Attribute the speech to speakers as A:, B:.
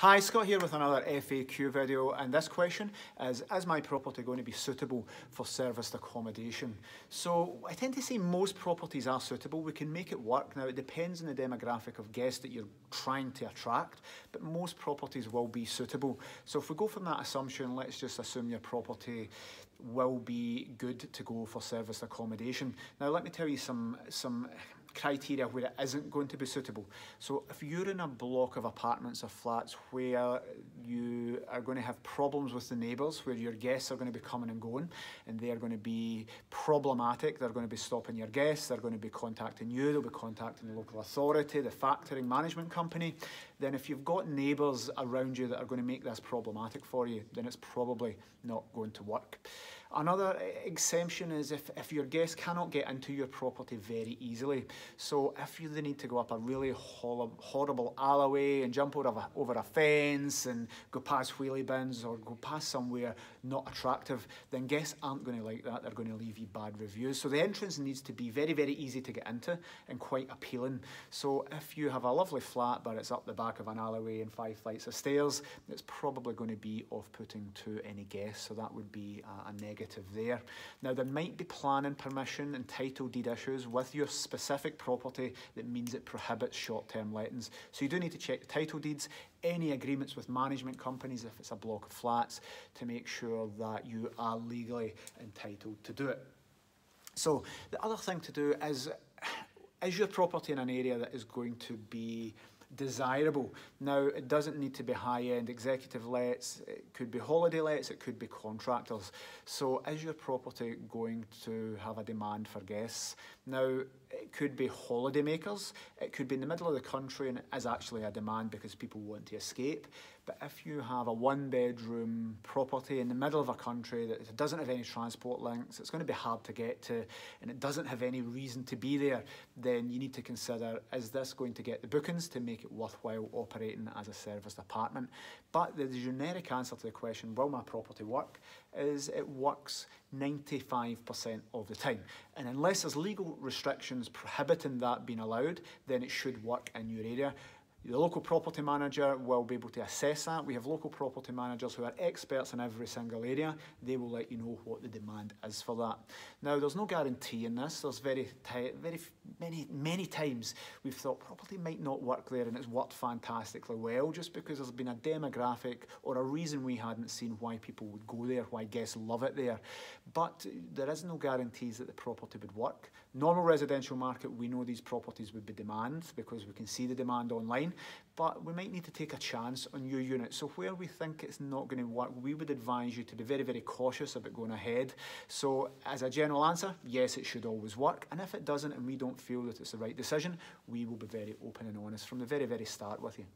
A: Hi, Scott here with another FAQ video, and this question is my property going to be suitable for serviced accommodation? So I tend to say most properties are suitable. We can make it work. Now it depends on the demographic of guests that you're trying to attract, but most properties will be suitable. So if we go from that assumption, let's just assume your property will be good to go for serviced accommodation. Now let me tell you some criteria where it isn't going to be suitable. So if you're in a block of apartments or flats where you are going to have problems with the neighbours, where your guests are going to be coming and going and they're going to be problematic, they're going to be stopping your guests, they're going to be contacting you, they'll be contacting the local authority, the factoring management company, then if you've got neighbours around you that are going to make this problematic for you, then it's probably not going to work. Another exemption is if your guests cannot get into your property very easily. So if they need to go up a really horrible alleyway and jump over a fence and go past wheelie bins or go past somewhere not attractive, then guests aren't going to like that. They're going to leave you bad reviews. So the entrance needs to be very, very easy to get into and quite appealing. So if you have a lovely flat but it's up the back of an alleyway and 5 flights of stairs, it's probably going to be off-putting to any guests. So that would be a negative there. Now there might be planning permission and title deed issues with your specific property that means it prohibits short-term lettings. So you do need to check the title deeds, any agreements with management companies if it's a block of flats, to make sure that you are legally entitled to do it. So the other thing to do is your property in an area that is going to be desirable? Now it doesn't need to be high-end executive lets, it could be holiday lets, it could be contractors. So is your property going to have a demand for guests? Now it could be holiday makers, it could be in the middle of the country and it is actually a demand because people want to escape. But if you have a one-bedroom property in the middle of a country that doesn't have any transport links, it's going to be hard to get to, and it doesn't have any reason to be there, then you need to consider, is this going to get the bookings to make it worthwhile operating as a serviced apartment? But the generic answer to the question, will my property work, is it works 95% of the time. And unless there's legal restrictions prohibiting that being allowed, then it should work in your area. The local property manager will be able to assess that. We have local property managers who are experts in every single area. They will let you know what the demand is for that. Now, there's no guarantee in this. There's many times we've thought property might not work there and it's worked fantastically well just because there's been a demographic or a reason we hadn't seen why people would go there, why guests love it there. But there is no guarantees that the property would work. Normal residential market, we know these properties would be demand because we can see the demand online. But we might need to take a chance on your unit. So where we think it's not going to work, we would advise you to be very, very cautious about going ahead. So as a general answer, yes, it should always work. And if it doesn't and we don't feel that it's the right decision, we will be very open and honest from the very, very start with you.